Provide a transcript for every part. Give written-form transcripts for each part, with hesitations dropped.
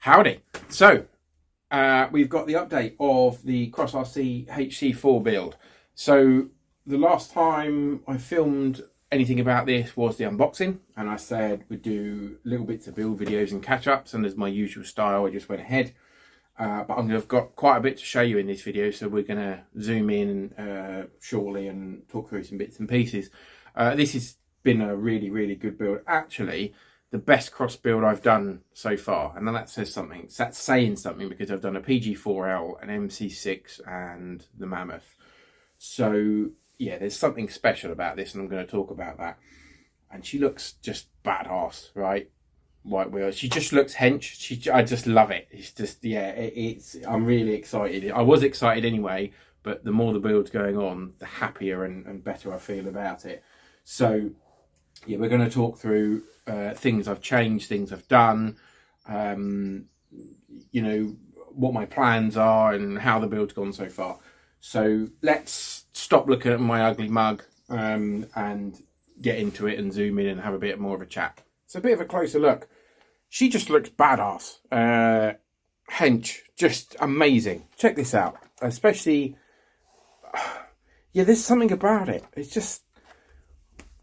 Howdy. So, we've got the update of the Cross RC HC4 build. So, the last time I filmed anything about this was the unboxing, and I said we'd do little bits of build videos and catch-ups, and as my usual style, I just went ahead. But I've got quite a bit to show you in this video, so we're going to zoom in shortly and talk through some bits and pieces. This has been a really good build. Actually, the best cross build I've done so far, and then that says something. That's saying something because I've done a PG4L, an MC6, and the Mammoth. So yeah, there's something special about this, and I'm going to talk about that. And she looks just badass, right? White wheels. She just looks hench. I just love it. It's just, yeah, I'm really excited. I was excited anyway, but the more the build's going on, the happier and better I feel about it. So yeah, we're going to talk through things I've changed, things I've done, you know, what my plans are and how the build's gone so far. So let's stop looking at my ugly mug and get into it and zoom in and have a bit more of a chat. It's a bit of a closer look. She just looks badass. Hench, just amazing. Check this out. Especially, yeah, there's something about it. It's just,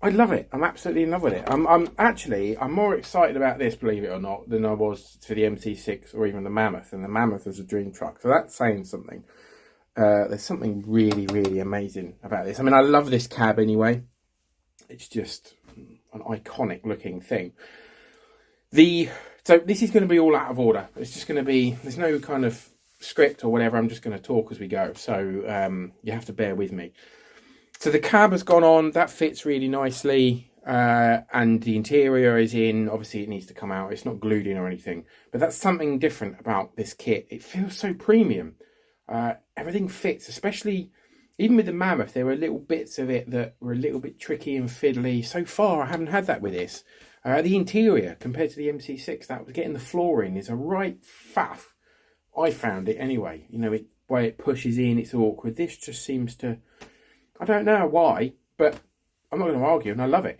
I love it. I'm absolutely in love with it. I'm more excited about this, believe it or not, than I was for the MC6 or even the Mammoth. And the Mammoth was a dream truck, so that's saying something. There's something really amazing about this. I mean, I love this cab anyway. It's just an iconic looking thing. So this is going to be all out of order. It's just going to be, there's no kind of script or whatever. I'm just going to talk as we go. So you have to bear with me. So the cab has gone on. That fits really nicely. And the interior is in. Obviously, it needs to come out. It's not glued in or anything. But that's something different about this kit. It feels so premium. Everything fits, especially even with the Mammoth. There were little bits of it that were a little bit tricky and fiddly. So far, I haven't had that with this. The interior, compared to the MC6, that was getting the floor in, is a right faff. I found it anyway. You know, way it pushes in, it's awkward. This just seems to, I don't know why, but I'm not going to argue, and I love it.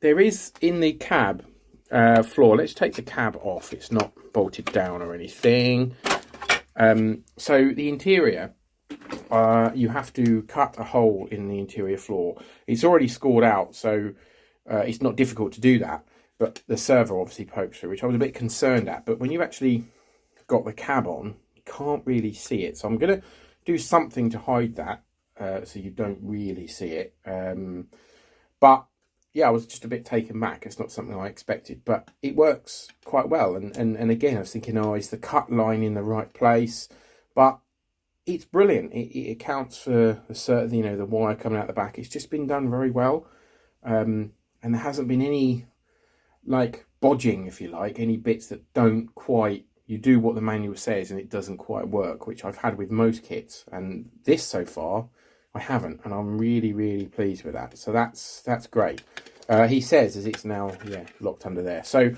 There is in the cab floor. Let's take the cab off. It's not bolted down or anything. So the interior, you have to cut a hole in the interior floor. It's already scored out, so it's not difficult to do that, but the servo obviously pokes through, which I was a bit concerned at. But when you've actually got the cab on, you can't really see it. So I'm going to do something to hide that so you don't really see it. But yeah, I was just a bit taken back. It's not something I expected, but it works quite well. And again, I was thinking, oh, is the cut line in the right place? But it's brilliant. It accounts for the certain, you know, the wire coming out the back. It's just been done very well. And there hasn't been any, like, bodging, if you like, any bits that don't quite, you do what the manual says and it doesn't quite work, which I've had with most kits. And this so far, I haven't, and I'm really pleased with that. So that's great. He says as it's now, yeah, locked under there. So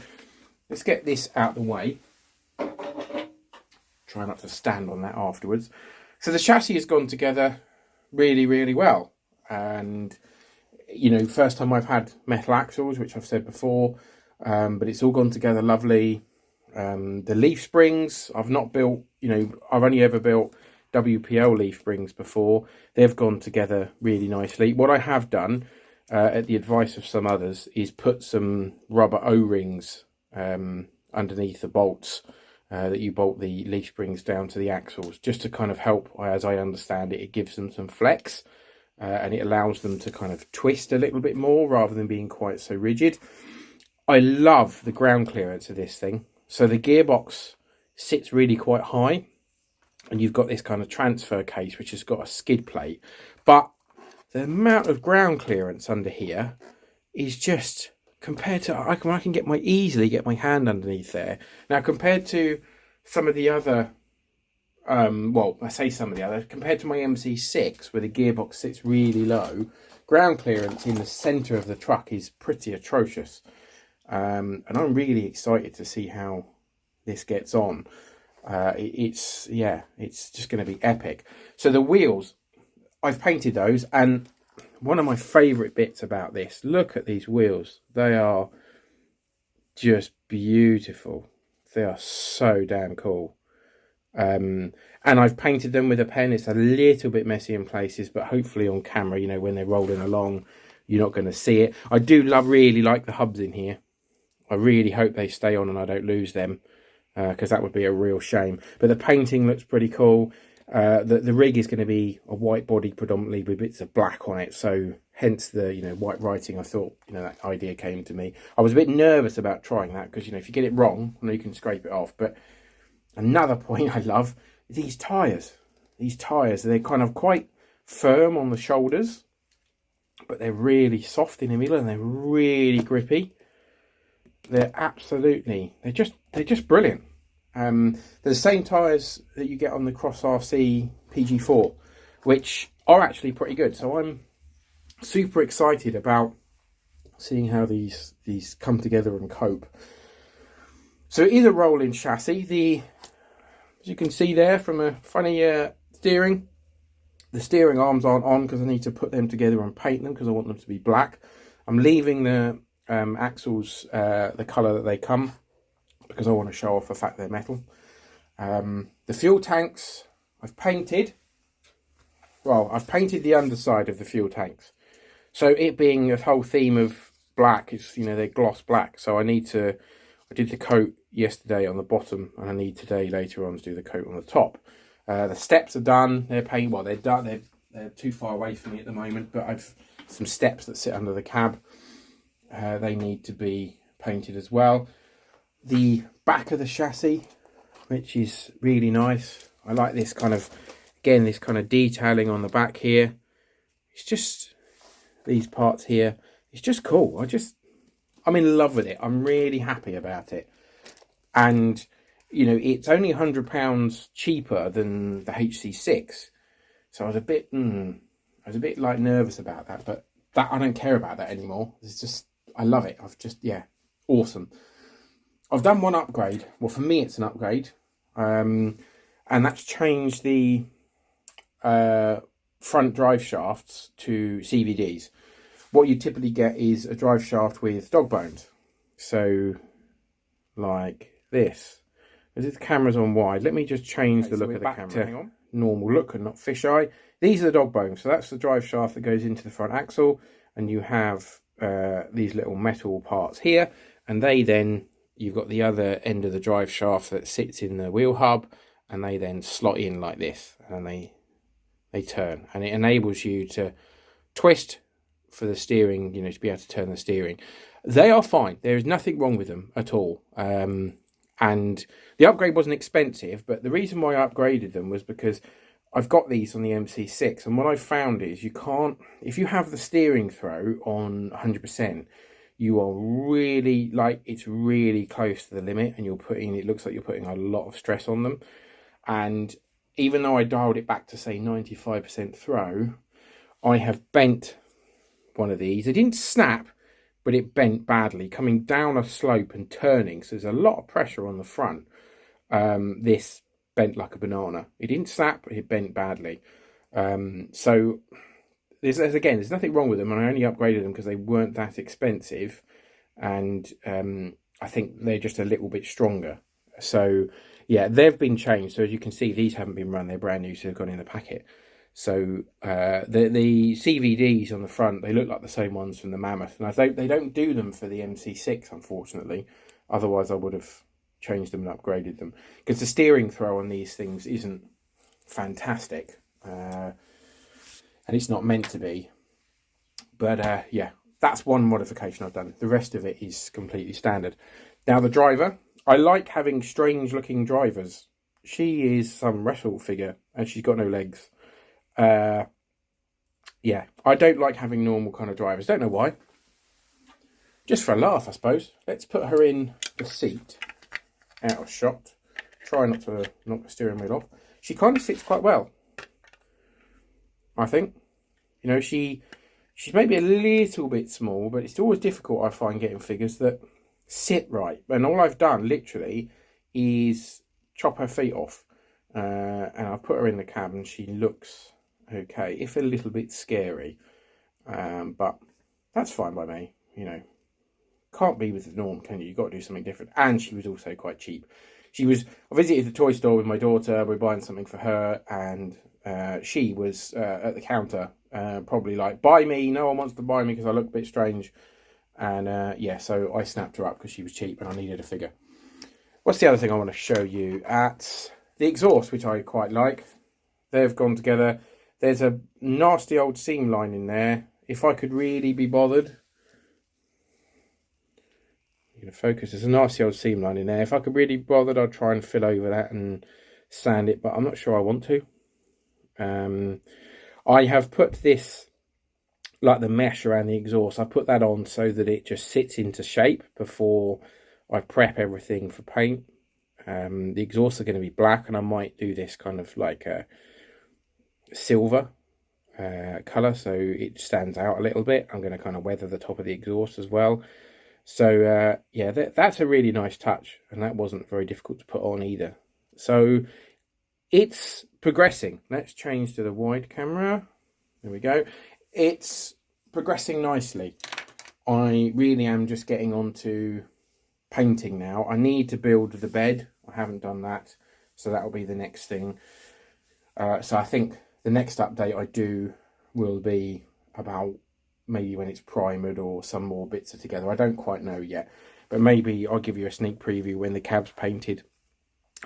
let's get this out the way. Try not to stand on that afterwards. So the chassis has gone together really well. And you know, first time I've had metal axles, which I've said before, but it's all gone together lovely. The leaf springs, I've not built, you know, I've only ever built WPL leaf springs before. They've gone together really nicely. What I have done, at the advice of some others, is put some rubber O-rings underneath the bolts that you bolt the leaf springs down to the axles, just to kind of help, as I understand it, it gives them some flex. And it allows them to kind of twist a little bit more rather than being quite so rigid. I love the ground clearance of this thing. So the gearbox sits really quite high, and you've got this kind of transfer case which has got a skid plate. But the amount of ground clearance under here is just, compared to, I can easily get my hand underneath there. Now compared to some of the other, well, I say some of the others, compared to my MC6, where the gearbox sits really low, ground clearance in the centre of the truck is pretty atrocious. And I'm really excited to see how this gets on. It's just going to be epic. So the wheels, I've painted those, and one of my favourite bits about this, look at these wheels. They are just beautiful. They are so damn cool. And I've painted them with a pen. It's a little bit messy in places, but hopefully on camera, you know, when they're rolling along, you're not going to see it. I do really like the hubs in here. I really hope they stay on and I don't lose them, because that would be a real shame. But the painting looks pretty cool. The rig is going to be a white body predominantly with bits of black on it, so hence the, you know, white writing. I thought, you know, that idea came to me. I was a bit nervous about trying that because, you know, if you get it wrong, I know you can scrape it off. But another point I love is these tyres. These tyres, they're kind of quite firm on the shoulders, but they're really soft in the middle and they're really grippy. They're just brilliant. They're the same tyres that you get on the Cross RC PG4, which are actually pretty good. So I'm super excited about seeing how these come together and cope. So it is a rolling chassis. As you can see there from a funny steering, the steering arms aren't on because I need to put them together and paint them because I want them to be black. I'm leaving the axles the colour that they come because I want to show off the fact they're metal. The fuel tanks I've painted. Well, I've painted the underside of the fuel tanks. So it being a whole theme of black, it's, you know, they're gloss black. So I did the coat yesterday on the bottom, and I need today later on to do the coat on the top. The steps are done. They're painted. Well, they're done. They're too far away from me at the moment, but I've some steps that sit under the cab. They need to be painted as well. The back of the chassis, which is really nice. I like this kind of, again, this kind of detailing on the back here. It's just these parts here. It's just cool. I'm in love with it. I'm really happy about it. And, you know, it's only £100 cheaper than the HC6. So I was a bit like nervous about that, but that I don't care about that anymore. It's just, I love it. Yeah, awesome. I've done one upgrade. Well, for me, it's an upgrade. And that's changed the front drive shafts to CVDs. What you typically get is a drive shaft with dog bones. So, like this. As if the camera's on wide, let me just change the look of the camera to normal look and not fisheye. These are the dog bones. So that's the drive shaft that goes into the front axle. And you have these little metal parts here. And they then, you've got the other end of the drive shaft that sits in the wheel hub. And they then slot in like this. And they turn. And it enables you to twist for the steering, you know, to be able to turn the steering. They are fine. There is nothing wrong with them at all. And the upgrade wasn't expensive, but the reason why I upgraded them was because I've got these on the MC6, and what I found is you can't, if you have the steering throw on 100%, you are really, like, it's really close to the limit, and it looks like you're putting a lot of stress on them. And even though I dialed it back to say 95% throw, I have bent one of these. It didn't snap, but it bent badly coming down a slope and turning, so there's a lot of pressure on the front. This bent like a banana. It didn't snap, but it bent badly. So there's nothing wrong with them, and I only upgraded them because they weren't that expensive, and I think they're just a little bit stronger. So yeah, they've been changed. So as you can see, these haven't been run, they're brand new, so they've gone in the packet. So the CVDs on the front, they look like the same ones from the Mammoth. And they don't do them for the MC6, unfortunately. Otherwise, I would have changed them and upgraded them. Because the steering throw on these things isn't fantastic. And it's not meant to be. But yeah, that's one modification I've done. The rest of it is completely standard. Now the driver, I like having strange looking drivers. She is some wrestle figure and she's got no legs. Yeah, I don't like having normal kind of drivers. Don't know why. Just for a laugh, I suppose. Let's put her in the seat, out of shot. Try not to knock the steering wheel off. She kind of sits quite well, I think. You know, she's maybe a little bit small, but it's always difficult, I find, getting figures that sit right. And all I've done, literally, is chop her feet off. And I've put her in the cab and she looks okay, if a little bit scary, but that's fine by me, you know. can't be with the norm, can you? You've got to do something different. And she was also quite cheap. I visited the toy store with my daughter. We're buying something for her, and she was at the counter, probably like, buy me. No one wants to buy me because I look a bit strange. And yeah, so I snapped her up because she was cheap and I needed a figure. What's the other thing I want to show you? At the exhaust, which I quite like. They've gone together. There's a nasty old seam line in there. If I could really be bothered, I'm going to focus. There's a nasty old seam line in there. If I could really be bothered, I'd try and fill over that and sand it, but I'm not sure I want to. I have put this, like the mesh around the exhaust, I put that on so that it just sits into shape before I prep everything for paint. The exhausts are going to be black, and I might do this kind of like a silver colour so it stands out a little bit. I'm going to kind of weather the top of the exhaust as well. So yeah, that's a really nice touch, and that wasn't very difficult to put on either. So it's progressing. Let's change to the wide camera. There we go. It's progressing nicely. I really am just getting onto painting now. I need to build the bed. I haven't done that, so that'll be the next thing. So I think the next update I do will be about maybe when it's primered or some more bits are together. I don't quite know yet, but maybe I'll give you a sneak preview when the cab's painted.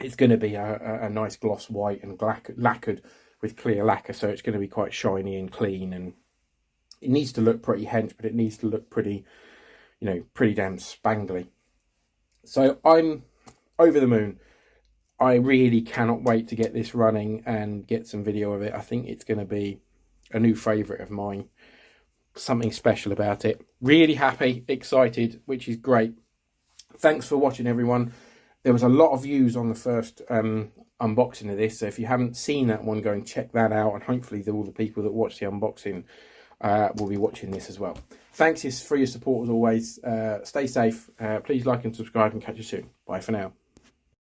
It's going to be a nice gloss white and lacquered with clear lacquer, so it's going to be quite shiny and clean, and it needs to look pretty hench, but it needs to look pretty, you know, pretty damn spangly. So I'm over the moon. I really cannot wait to get this running and get some video of it. I think it's going to be a new favourite of mine. Something special about it. Really happy, excited, which is great. Thanks for watching, everyone. There was a lot of views on the first unboxing of this, so if you haven't seen that one, go and check that out, and hopefully all the people that watch the unboxing will be watching this as well. Thanks for your support as always. Stay safe. Please like and subscribe, and catch you soon. Bye for now.